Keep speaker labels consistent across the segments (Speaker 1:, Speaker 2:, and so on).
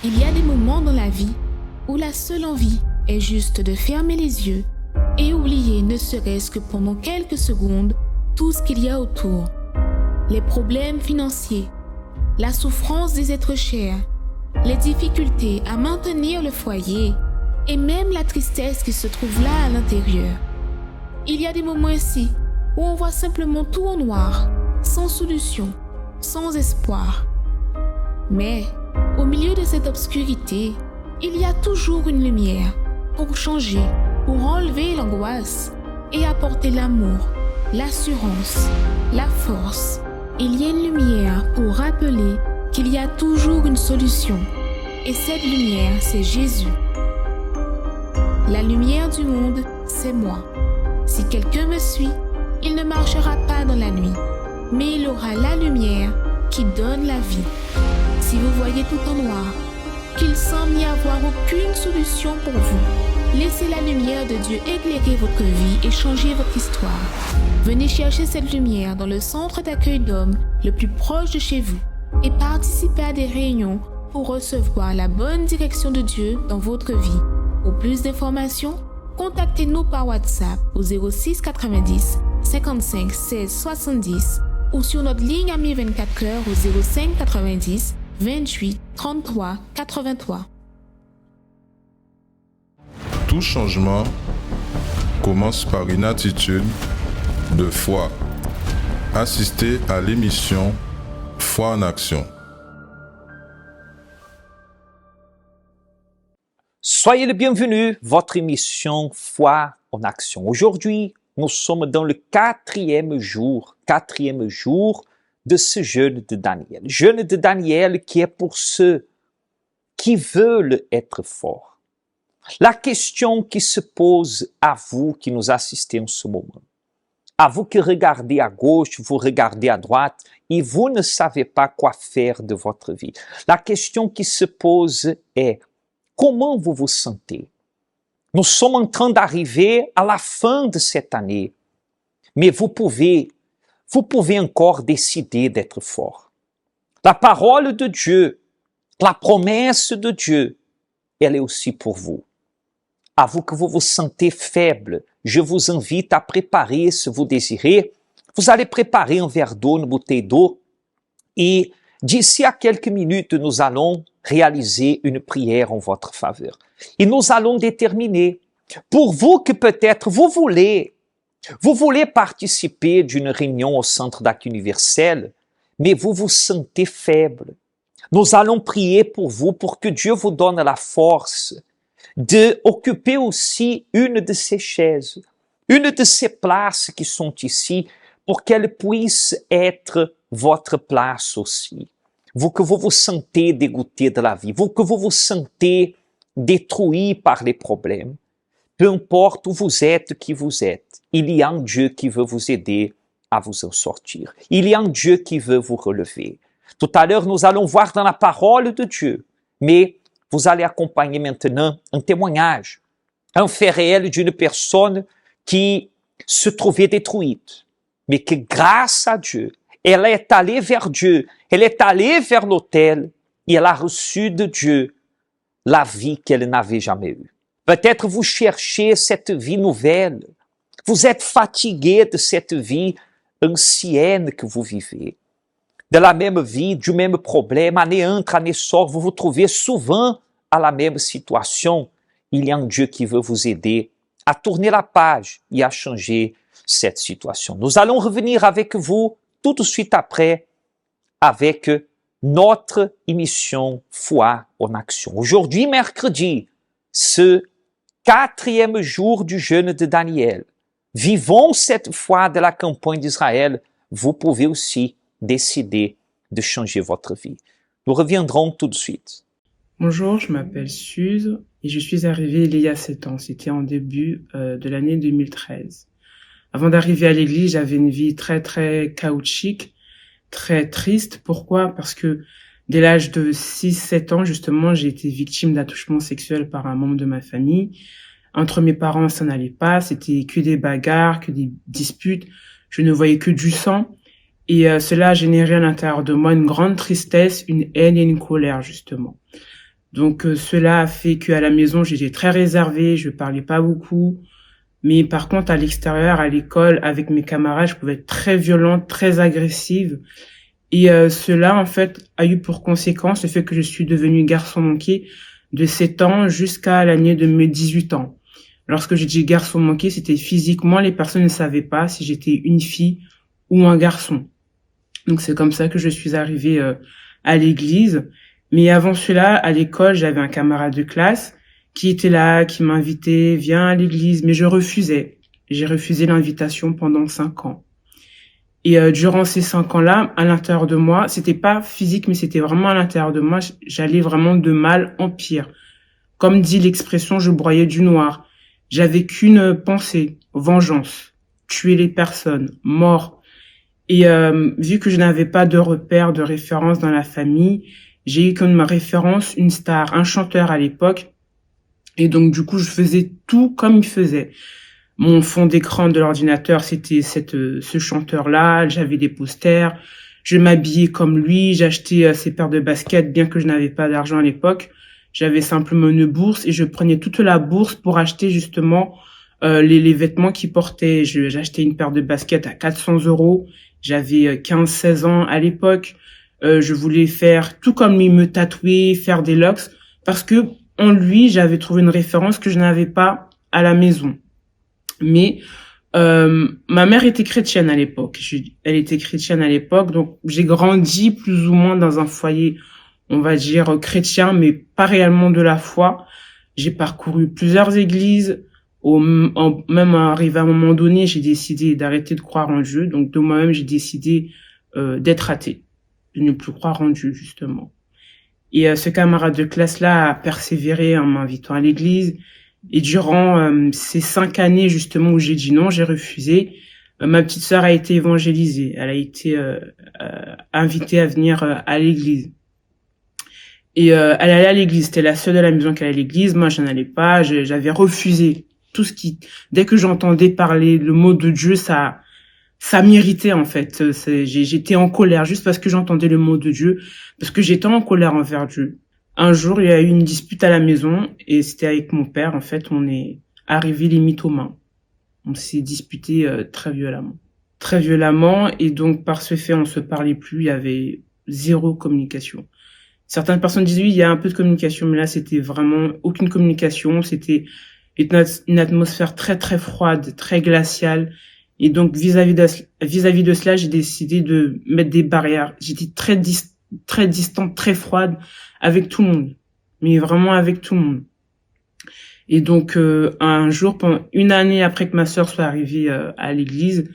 Speaker 1: Il y a des moments dans la vie où la seule envie est juste de fermer les yeux et oublier ne serait-ce que pendant quelques secondes tout ce qu'il y a autour. Les problèmes financiers, la souffrance des êtres chers, les difficultés à maintenir le foyer et même la tristesse qui se trouve là à l'intérieur. Il y a des moments ainsi où on voit simplement tout en noir, sans solution, sans espoir. Mais au milieu de cette obscurité, il y a toujours une lumière pour changer, pour enlever l'angoisse et apporter l'amour, l'assurance, la force. Il y a une lumière pour rappeler qu'il y a toujours une solution. Et cette lumière, c'est Jésus. La lumière du monde, c'est moi. Si quelqu'un me suit, il ne marchera pas dans la nuit, mais il aura la lumière qui donne la vie. Si vous voyez tout en noir, qu'il semble n'y avoir aucune solution pour vous, laissez la lumière de Dieu éclairer votre vie et changer votre histoire. Venez chercher cette lumière dans le centre d'accueil d'hommes le plus proche de chez vous et participez à des réunions pour recevoir la bonne direction de Dieu dans votre vie. Pour plus d'informations, contactez-nous par WhatsApp au 06 90 55 16 70 ou sur notre ligne Amis 24 heures au 05 90 28 33 83.
Speaker 2: Tout changement commence par une attitude de foi. Assistez à l'émission Foi en action.
Speaker 3: Soyez le bienvenu, votre émission Foi en action. Aujourd'hui, nous sommes dans le quatrième jour de ce jeûne de Daniel. Jeûne de Daniel qui est pour ceux qui veulent être forts. La question qui se pose à vous qui nous assistez en ce moment, à vous qui regardez à gauche, vous regardez à droite et vous ne savez pas quoi faire de votre vie. La question qui se pose est: comment vous vous sentez? Nous sommes en train d'arriver à la fin de cette année, mais vous pouvez encore décider d'être fort. La parole de Dieu, la promesse de Dieu, elle est aussi pour vous. À vous que vous vous sentez faible, je vous invite à préparer, si vous désirez, vous allez préparer un verre d'eau, une bouteille d'eau, et d'ici à quelques minutes, nous allons réaliser une prière en votre faveur. Et nous allons déterminer, pour vous que peut-être vous voulez participer d'une réunion au Centre d'accueil universel, mais vous vous sentez faible. Nous allons prier pour vous, pour que Dieu vous donne la force d'occuper aussi une de ces chaises, une de ces places qui sont ici, pour qu'elles puissent être votre place aussi. Vous que vous vous sentez dégoûté de la vie, vous que vous vous sentez détruit par les problèmes, peu importe où vous êtes, qui vous êtes, il y a un Dieu qui veut vous aider à vous en sortir. Il y a un Dieu qui veut vous relever. Tout à l'heure, nous allons voir dans la parole de Dieu, mais vous allez accompagner maintenant un témoignage, un fait réel d'une personne qui se trouvait détruite, mais que grâce à Dieu, elle est allée vers Dieu, elle est allée vers l'autel et elle a reçu de Dieu la vie qu'elle n'avait jamais eue. Peut-être vous cherchez cette vie nouvelle, vous êtes fatigué de cette vie ancienne que vous vivez. De la même vie, du même problème, année entre, année sort, vous vous trouvez souvent à la même situation. Il y a un Dieu qui veut vous aider à tourner la page et à changer cette situation. Nous allons revenir avec vous tout de suite après avec notre émission Foi en action. Aujourd'hui, mercredi, ce quatrième jour du jeûne de Daniel. Vivons cette foi de la campagne d'Israël. Vous pouvez aussi décider de changer votre vie. Nous reviendrons tout de suite.
Speaker 4: Bonjour, je m'appelle Suze et je suis arrivée il y a 7 ans. C'était en début de l'année 2013. Avant d'arriver à l'église, j'avais une vie très chaotique, très triste. Pourquoi? Parce que dès l'âge de 6-7 ans, justement, j'ai été victime d'attouchement sexuel par un membre de ma famille. Entre mes parents, ça n'allait pas. C'était que des bagarres, que des disputes. Je ne voyais que du sang. Et cela a généré à l'intérieur de moi une grande tristesse, une haine et une colère, justement. Donc cela a fait qu'à la maison, j'étais très réservée, je parlais pas beaucoup. Mais par contre, à l'extérieur, à l'école, avec mes camarades, je pouvais être très violente, très agressive. Et cela, en fait, a eu pour conséquence le fait que je suis devenue garçon manqué de 7 ans jusqu'à l'année de mes 18 ans. Lorsque j'ai dit garçon manqué, c'était physiquement, les personnes ne savaient pas si j'étais une fille ou un garçon. Donc c'est comme ça que je suis arrivée à l'église. Mais avant cela, à l'école, j'avais un camarade de classe qui était là, qui m'invitait, viens à l'église, mais je refusais. J'ai refusé l'invitation pendant 5 ans. Et durant ces 5 ans-là, à l'intérieur de moi, c'était pas physique, mais c'était vraiment à l'intérieur de moi, j'allais vraiment de mal en pire. Comme dit l'expression, je broyais du noir. J'avais qu'une pensée, vengeance, tuer les personnes, mort. Et vu que je n'avais pas de repère, de référence dans la famille, j'ai eu comme référence une star, un chanteur à l'époque. Et donc du coup, je faisais tout comme il faisait. Mon fond d'écran de l'ordinateur, c'était ce chanteur-là. J'avais des posters. Je m'habillais comme lui. J'achetais ses paires de baskets, bien que je n'avais pas d'argent à l'époque. J'avais simplement une bourse et je prenais toute la bourse pour acheter justement les vêtements qu'il portait. J'achetais une paire de baskets à 400 €. J'avais 15-16 ans à l'époque. Je voulais faire tout comme lui, me tatouer, faire des locks, parce que en lui, j'avais trouvé une référence que je n'avais pas à la maison. Mais ma mère était chrétienne à l'époque. Elle était chrétienne à l'époque, donc j'ai grandi plus ou moins dans un foyer, on va dire, chrétien, mais pas réellement de la foi. J'ai parcouru plusieurs églises. Même arrivé à un moment donné, j'ai décidé d'arrêter de croire en Dieu. Donc de moi-même, j'ai décidé d'être athée, de ne plus croire en Dieu, justement. Et ce camarade de classe-là a persévéré en m'invitant à l'église. Et durant ces 5 années, justement, où j'ai dit non, j'ai refusé, ma petite sœur a été évangélisée. Elle a été invitée à venir à l'église. Et elle allait à l'église. C'était la seule de la maison qui allait à l'église. Moi, je n'allais pas. J'avais refusé tout ce qui... Dès que j'entendais parler le mot de Dieu, ça m'irritait, en fait. J'étais en colère juste parce que j'entendais le mot de Dieu, parce que j'étais en colère envers Dieu. Un jour, il y a eu une dispute à la maison et c'était avec mon père. En fait, on est arrivé limite aux mains. On s'est disputé très violemment. Très violemment, et donc par ce fait, on se parlait plus. Il y avait zéro communication. Certaines personnes disent oui, il y a un peu de communication, mais là, c'était vraiment aucune communication. C'était une atmosphère très très froide, très glaciale. Et donc vis-à-vis de cela, j'ai décidé de mettre des barrières. J'étais très distante, très froide avec tout le monde, mais vraiment avec tout le monde. Et donc un jour, pendant une année après que ma sœur soit arrivée à l'église,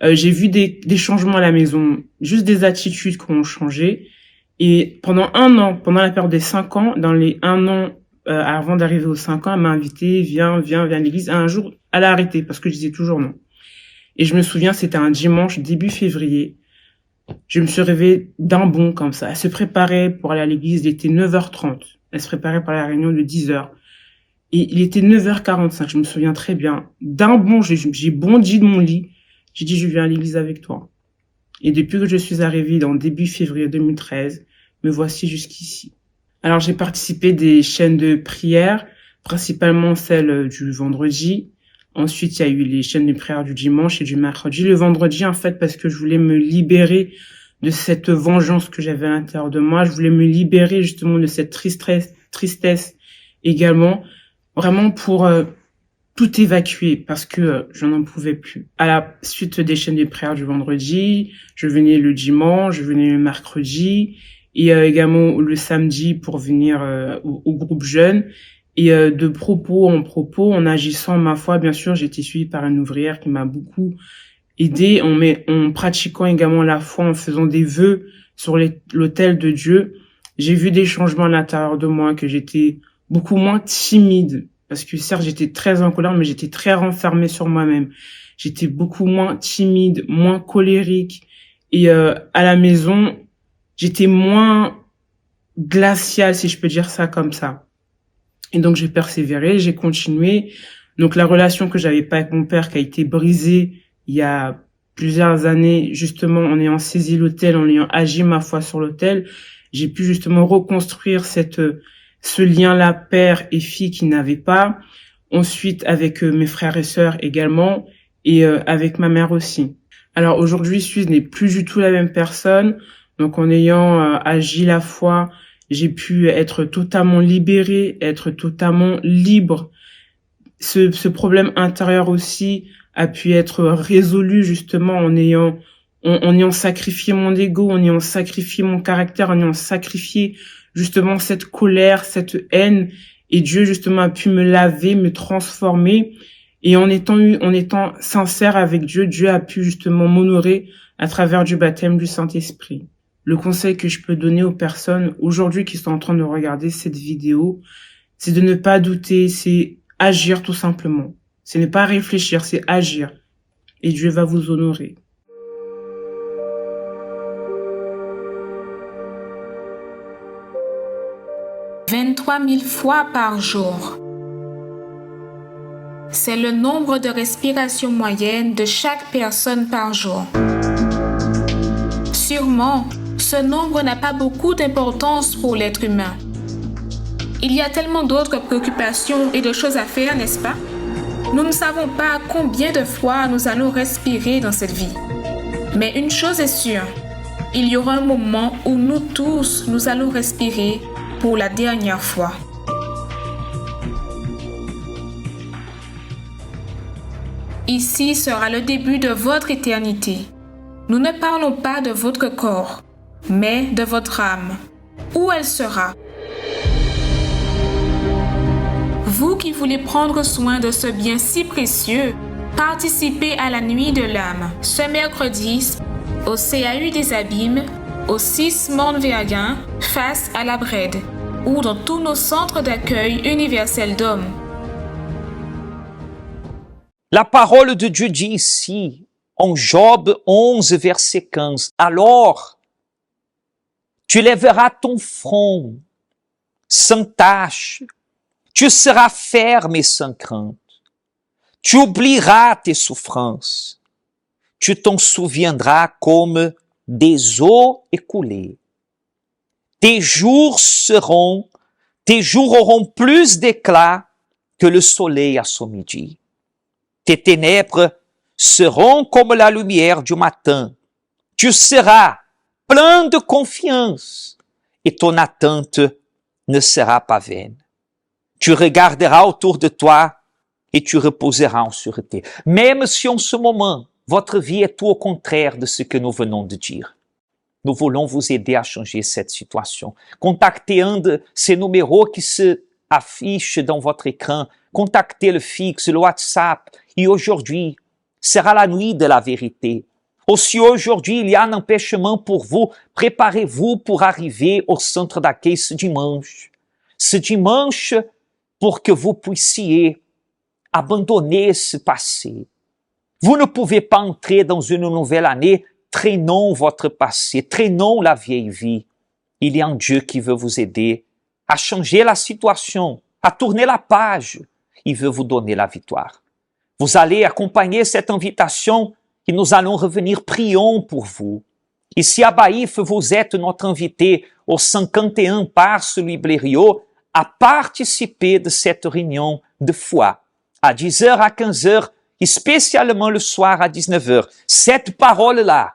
Speaker 4: j'ai vu des changements à la maison, juste des attitudes qui ont changé. Et pendant un an, pendant la période des 5 ans, dans les 1 an avant d'arriver aux 5 ans, elle m'a invité, viens à l'église. Un jour, elle a arrêté parce que je disais toujours non. Et je me souviens, c'était un dimanche, début février. Je me suis réveillée d'un bond comme ça. Elle se préparait pour aller à l'église, il était 9h30. Elle se préparait pour la réunion de 10h. Et il était 9h45, je me souviens très bien. D'un bond, j'ai bondi de mon lit. J'ai dit, je viens à l'église avec toi. Et depuis que je suis arrivée dans début février 2013, me voici jusqu'ici. Alors, j'ai participé à des chaînes de prière, principalement celle du vendredi. Ensuite, il y a eu les chaînes de prière du dimanche et du mercredi. Le vendredi, en fait, parce que je voulais me libérer de cette vengeance que j'avais à l'intérieur de moi. Je voulais me libérer justement de cette tristesse également, vraiment pour tout évacuer parce que je n'en pouvais plus. À la suite des chaînes de prière du vendredi, je venais le dimanche, je venais le mercredi et également le samedi pour venir au groupe jeune. Et de propos en propos, en agissant ma foi, bien sûr, j'ai été suivie par une ouvrière qui m'a beaucoup aidée en pratiquant également la foi, en faisant des vœux sur l'autel de Dieu. J'ai vu des changements à l'intérieur de moi, que j'étais beaucoup moins timide. Parce que certes, j'étais très en colère, mais j'étais très renfermée sur moi-même. J'étais beaucoup moins timide, moins colérique. Et à la maison, j'étais moins glaciale, si je peux dire ça comme ça. Et donc, j'ai persévéré, j'ai continué. Donc, la relation que j'avais pas avec mon père qui a été brisée il y a plusieurs années, justement, en ayant saisi l'autel, en ayant agi ma foi sur l'autel, j'ai pu justement reconstruire cette ce lien-là père et fille qui n'avait pas. Ensuite, avec mes frères et sœurs également, et avec ma mère aussi. Alors aujourd'hui, Suze n'est plus du tout la même personne. Donc en ayant agi la foi, j'ai pu être totalement libérée, être totalement libre. Ce problème intérieur aussi a pu être résolu justement en ayant sacrifié mon ego, en ayant sacrifié mon caractère, en ayant sacrifié justement cette colère, cette haine. Et Dieu justement a pu me laver, me transformer. Et en étant sincère avec Dieu, Dieu a pu justement m'honorer à travers du baptême du Saint-Esprit. Le conseil que je peux donner aux personnes aujourd'hui qui sont en train de regarder cette vidéo, c'est de ne pas douter, c'est agir tout simplement. C'est ne pas réfléchir, c'est agir. Et Dieu va vous honorer. «
Speaker 1: 23 000 fois par jour. C'est le nombre de respirations moyennes de chaque personne par jour. Sûrement, ce nombre n'a pas beaucoup d'importance pour l'être humain. Il y a tellement d'autres préoccupations et de choses à faire, n'est-ce pas? Nous ne savons pas combien de fois nous allons respirer dans cette vie. Mais une chose est sûre, il y aura un moment où nous tous, nous allons respirer pour la dernière fois. Ici sera le début de votre éternité. Nous ne parlons pas de votre corps, mais de votre âme. Où elle sera? Vous qui voulez prendre soin de ce bien si précieux, participez à la nuit de l'âme, ce mercredi, au CAU des Abîmes, au 6 Morne-Verguin, face à la Brède, ou dans tous nos centres d'accueil universels d'hommes.
Speaker 3: La parole de Dieu dit ici, en Job 11, verset 15, « Alors, tu lèveras ton front sans tache, tu seras ferme et sans crainte, tu oublieras tes souffrances, tu t'en souviendras comme des eaux écoulées. Tes jours auront plus d'éclat que le soleil à son midi. Tes ténèbres seront comme la lumière du matin. Tu seras plein de confiance et ton attente ne sera pas vaine. Tu regarderas autour de toi et tu reposeras en sûreté. Même si en ce moment, votre vie est tout au contraire de ce que nous venons de dire. Nous voulons vous aider à changer cette situation. Contactez un de ces numéros qui se affichent dans votre écran. Contactez le fixe, le WhatsApp. Et aujourd'hui sera la nuit de la vérité. Aussi aujourd'hui, il y a un empêchement pour vous. Préparez-vous pour arriver au centre d'accueil ce dimanche. Ce dimanche, pour que vous puissiez abandonner ce passé. Vous ne pouvez pas entrer dans une nouvelle année traînant votre passé, traînant la vieille vie. Il y a un Dieu qui veut vous aider à changer la situation, à tourner la page. Il veut vous donner la victoire. Vous allez accompagner cette invitation et nous allons revenir, prions pour vous. Ici à Baïf, vous êtes notre invité au 51 Parce Libério à participer de cette réunion de foi à 10h à 15h et spécialement le soir à 19h. Cette parole-là,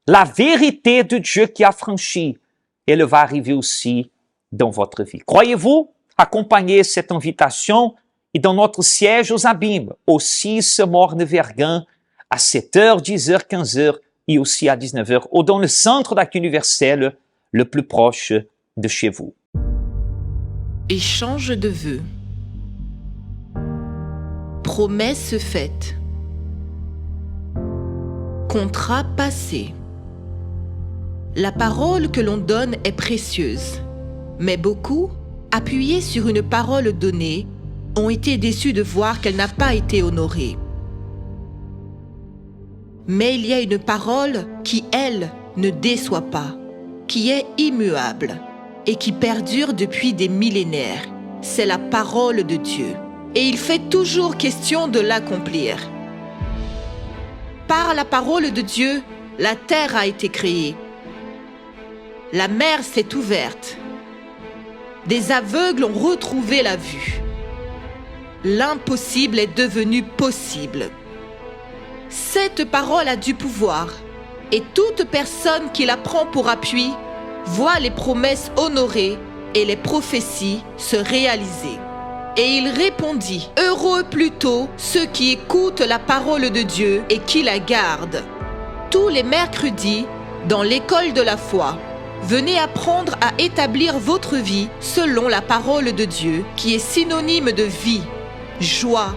Speaker 3: la vérité de Dieu qui a franchi, elle va arriver aussi dans votre vie. Croyez-vous accompagner cette invitation et dans notre siège aux Abîmes, au 6 Morne-Verguin, à 7h, 10h, 15h et aussi à 19h, ou dans le centre d'accueil universel le plus proche de chez vous.
Speaker 5: Échange de vœux. Promesse faite. Contrat passé. La parole que l'on donne est précieuse, mais beaucoup, appuyés sur une parole donnée, ont été déçus de voir qu'elle n'a pas été honorée. Mais il y a une parole qui, elle, ne déçoit pas, qui est immuable et qui perdure depuis des millénaires. C'est la parole de Dieu. Et il fait toujours question de l'accomplir. Par la parole de Dieu, la terre a été créée. La mer s'est ouverte. Des aveugles ont retrouvé la vue. L'impossible est devenu possible. Cette parole a du pouvoir et toute personne qui la prend pour appui voit les promesses honorées et les prophéties se réaliser. Et il répondit, « Heureux plutôt ceux qui écoutent la parole de Dieu et qui la gardent. » Tous les mercredis, dans l'école de la foi, venez apprendre à établir votre vie selon la parole de Dieu qui est synonyme de vie, joie,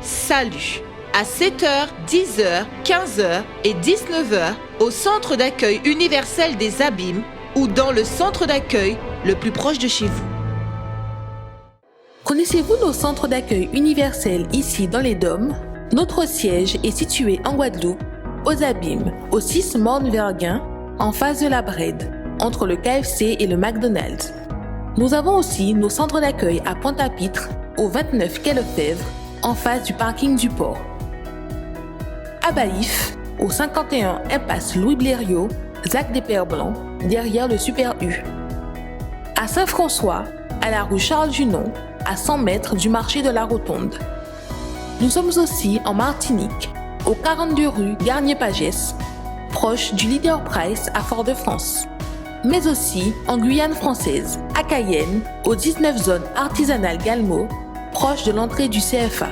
Speaker 5: salut. À 7h, 10h, 15h et 19h au centre d'accueil universel des Abîmes ou dans le centre d'accueil le plus proche de chez vous.
Speaker 6: Connaissez-vous nos centres d'accueil universels ici dans les Dômes? Notre siège est situé en Guadeloupe, aux Abîmes, au 6 Morne-Verguin, en face de la Brède, entre le KFC et le McDonald's. Nous avons aussi nos centres d'accueil à Pointe-à-Pitre, au 29 quai Lefebvre, en face du parking du port. À Baïf, au 51 impasse Louis Blériot, Zac des Pères Blancs, derrière le Super U. À Saint-François, à la rue Charles-Junon, à 100 mètres du marché de la Rotonde. Nous sommes aussi en Martinique, au 42 rue Garnier-Pagès, proche du Leader Price à Fort-de-France. Mais aussi en Guyane française, à Cayenne, aux 19 zones artisanales Galmo, proche de l'entrée du CFA.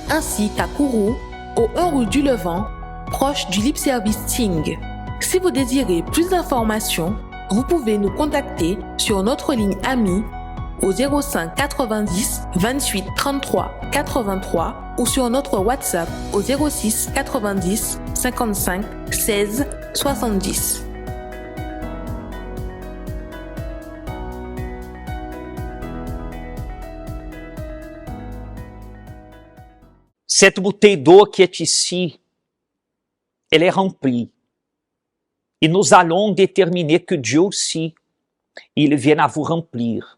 Speaker 6: Ainsi qu'à Kourou, au 1 rue du Levant, proche du Libre Service Ting. Si vous désirez plus d'informations, vous pouvez nous contacter sur notre ligne AMI au 05 90 28 33 83 ou sur notre WhatsApp au 06 90 55 16 70.
Speaker 3: Cette bouteille d'eau qui est ici, elle est remplie. Et nous allons déterminer que Dieu aussi, il vienne à vous remplir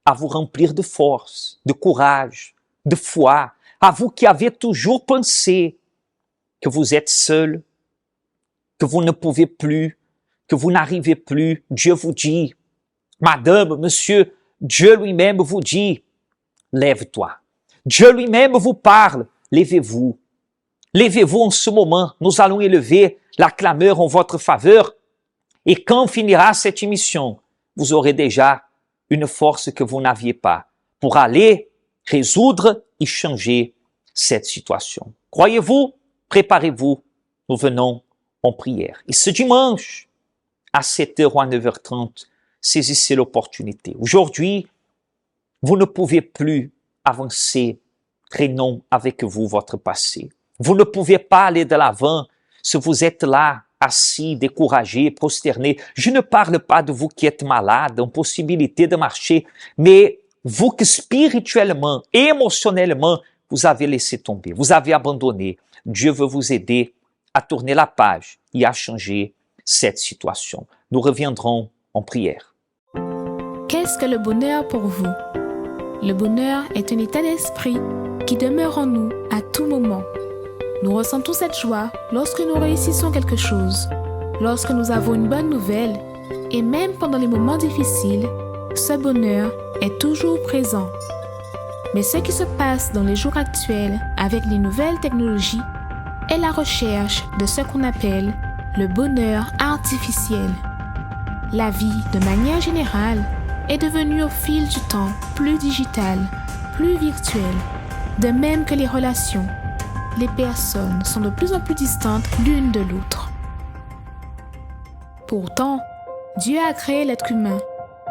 Speaker 3: de force, de courage, de foi, à vous qui avez toujours pensé que vous êtes seul, que vous ne pouvez plus, que vous n'arrivez plus. Dieu vous dit, madame, monsieur, Dieu lui-même vous dit, lève-toi. Dieu lui-même vous parle, levez-vous. Levez-vous en ce moment, nous allons élever la clameur en votre faveur. Et quand finira cette émission, vous aurez déjà une force que vous n'aviez pas pour aller résoudre et changer cette situation. Croyez-vous? Préparez-vous. Nous venons en prière. Et ce dimanche, à 7h ou à 9h30, saisissez l'opportunité. Aujourd'hui, vous ne pouvez plus avancer, traînons avec vous votre passé. Vous ne pouvez pas aller de l'avant si vous êtes là, assis, découragé, prosterné. Je ne parle pas de vous qui êtes malade, impossibilité de marcher, mais vous que spirituellement, émotionnellement, vous avez laissé tomber, vous avez abandonné. Dieu veut vous aider à tourner la page et à changer cette situation. Nous reviendrons en prière.
Speaker 1: Qu'est-ce que le bonheur pour vous? Le bonheur est un état d'esprit qui demeure en nous à tout moment. Nous ressentons cette joie lorsque nous réussissons quelque chose, lorsque nous avons une bonne nouvelle, et même pendant les moments difficiles, ce bonheur est toujours présent. Mais ce qui se passe dans les jours actuels avec les nouvelles technologies est la recherche de ce qu'on appelle le bonheur artificiel. La vie, de manière générale, est devenue au fil du temps plus digitale, plus virtuelle, de même que les relations. Les personnes sont de plus en plus distantes l'une de l'autre. Pourtant, Dieu a créé l'être humain,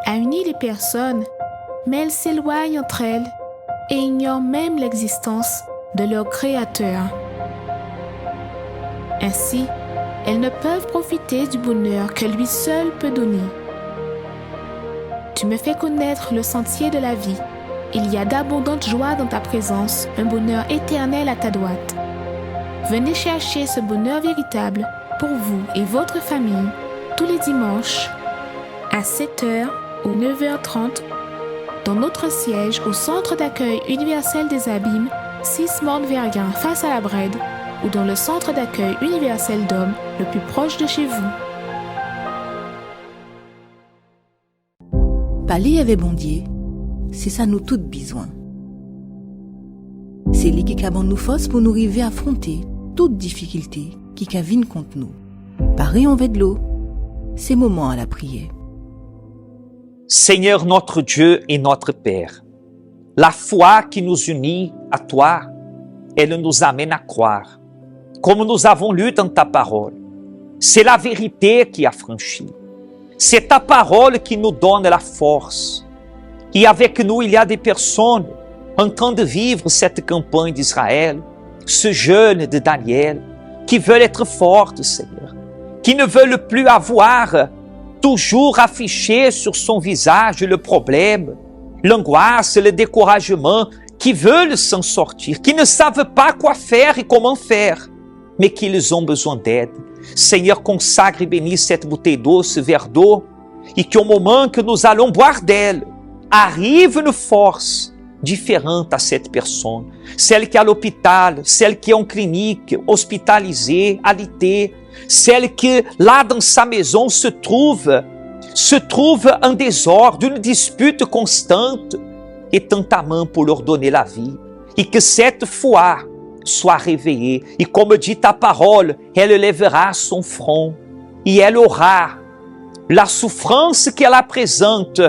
Speaker 1: a uni les personnes, mais elles s'éloignent entre elles et ignorent même l'existence de leur Créateur. Ainsi, elles ne peuvent profiter du bonheur que lui seul peut donner. Tu me fais connaître le sentier de la vie. Il y a d'abondantes joies dans ta présence, un bonheur éternel à ta droite. Venez chercher ce bonheur véritable pour vous et votre famille tous les dimanches à 7h ou 9h30 dans notre siège au Centre d'accueil universel des Abîmes, 6 Morne-Verguin face à la Brède ou dans le Centre d'accueil universel d'Hommes le plus proche de chez vous.
Speaker 7: Parler avec bon Dieu, c'est ça nous toutes besoin. C'est lui qui a nous force pour nous arriver à affronter toute difficulté qui vienne contre nous. Pareil en de l'eau, c'est moment à la prière.
Speaker 3: Seigneur notre Dieu et notre Père, la foi qui nous unit à toi, elle nous amène à croire, comme nous avons lu dans ta parole. C'est la vérité qui a franchi. C'est ta parole qui nous donne la force. Et avec nous, il y a des personnes en train de vivre cette campagne d'Israël, ce jeûne de Daniel, qui veulent être fortes, Seigneur, qui ne veulent plus avoir toujours affiché sur son visage le problème, l'angoisse, le découragement, qui veulent s'en sortir, qui ne savent pas quoi faire et comment faire, mais qu'ils ont besoin d'aide. Seigneur, consacre et bénis cette bouteille d'eau, ce verre d'eau, et qu'au moment que nous allons boire d'elle, arrive une force différente à cette personne. Celle qui est à l'hôpital, celle qui est en clinique, hospitalisée, alitée, celle qui, là dans sa maison, se trouve en désordre, une dispute constante, et tend ta main pour leur donner la vie. Et que cette foi soit réveillée. Et comme dit ta parole, elle lèvera son front et elle aura la souffrance qu'elle présente.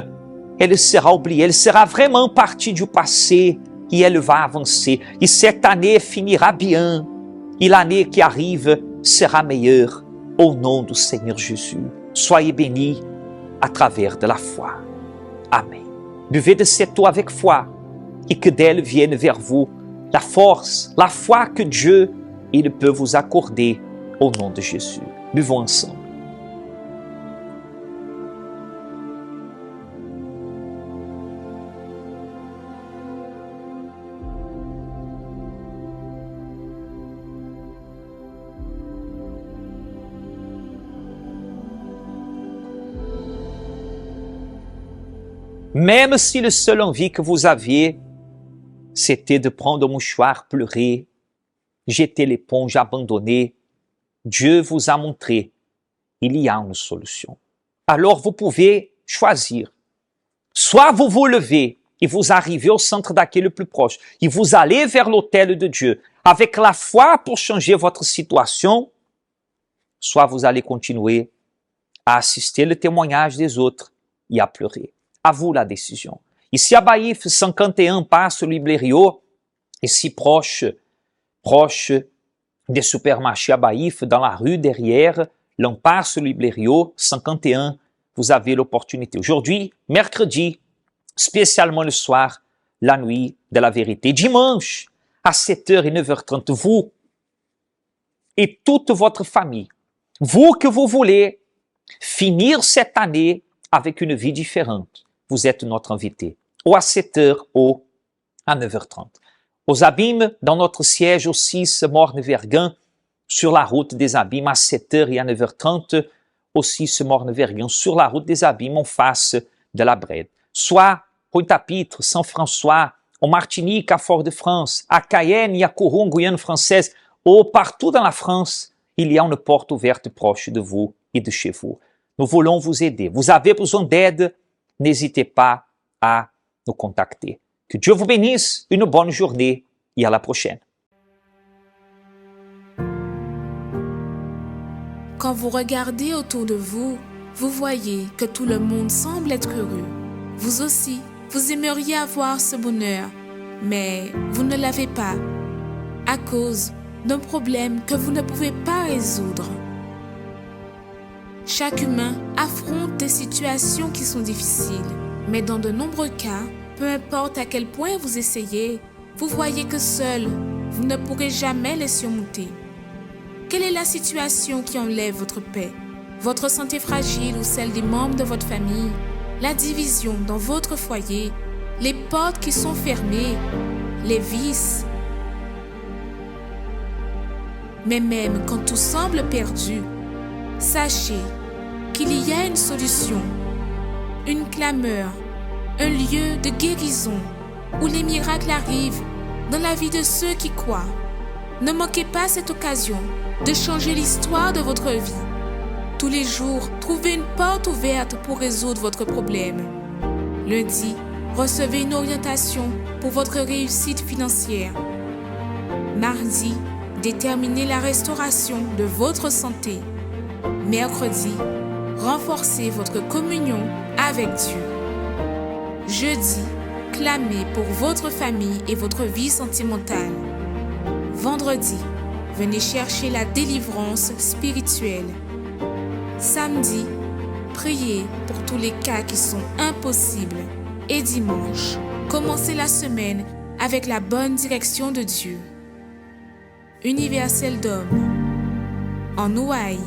Speaker 3: Elle sera oubliée, elle sera vraiment partie du passé et elle va avancer. Et cette année finira bien et l'année qui arrive sera meilleure. Au nom du Seigneur Jésus, soyez bénis à travers de la foi. Amen. Buvez de cette eau avec foi et que d'elle vienne vers vous la force, la foi que Dieu, il peut vous accorder au nom de Jésus. Buvons ensemble. Même si le seul envie que vous aviez, c'était de prendre un mouchoir, pleurer, jeter l'éponge, abandonner, Dieu vous a montré, il y a une solution. Alors vous pouvez choisir. Soit vous vous levez et vous arrivez au centre d'accueil le plus proche et vous allez vers l'autel de Dieu avec la foi pour changer votre situation, soit vous allez continuer à assister le témoignage des autres et à pleurer. À vous la décision. Ici à Baïf, 51 Passe Libério, ici proche des supermarchés à Baïf, dans la rue derrière, l'Impasse Libério, 51, vous avez l'opportunité. Aujourd'hui, mercredi, spécialement le soir, la nuit de la vérité. Dimanche, à 7h et 9h30, vous et toute votre famille, vous que vous voulez finir cette année avec une vie différente, vous êtes notre invité. Ou à 7h ou à 9h30. Aux Abîmes, dans notre siège au 6 Morne-Verguin, sur la route des Abîmes, à 7h et à 9h30, au 6 Morne-Verguin, sur la route des Abîmes, en face de la Brède. Soit Pointe-à-Pitre, Saint-François, en Martinique, à Fort-de-France, à Cayenne et à Coron, Guyane française, ou partout dans la France, il y a une porte ouverte proche de vous et de chez vous. Nous voulons vous aider. Vous avez besoin d'aide, n'hésitez pas à nous contacter. Que Dieu vous bénisse, une bonne journée et à la prochaine.
Speaker 1: Quand vous regardez autour de vous, vous voyez que tout le monde semble être heureux. Vous aussi, vous aimeriez avoir ce bonheur, mais vous ne l'avez pas à cause d'un problème que vous ne pouvez pas résoudre. Chaque humain affronte des situations qui sont difficiles, mais dans de nombreux cas, peu importe à quel point vous essayez, vous voyez que seul, vous ne pourrez jamais les surmonter. Quelle est la situation qui enlève votre paix? Votre santé fragile ou celle des membres de votre famille? La division dans votre foyer? Les portes qui sont fermées? Les vices? Mais même quand tout semble perdu, sachez qu'il y a une solution, une clameur, un lieu de guérison où les miracles arrivent dans la vie de ceux qui croient. Ne manquez pas cette occasion de changer l'histoire de votre vie. Tous les jours, trouvez une porte ouverte pour résoudre votre problème. Lundi, recevez une orientation pour votre réussite financière. Mardi, déterminez la restauration de votre santé. Mercredi, renforcez votre communion avec Dieu. Jeudi, clamez pour votre famille et votre vie sentimentale. Vendredi, venez chercher la délivrance spirituelle. Samedi, priez pour tous les cas qui sont impossibles. Et dimanche, commencez la semaine avec la bonne direction de Dieu. Universel d'hommes. En Ouaï,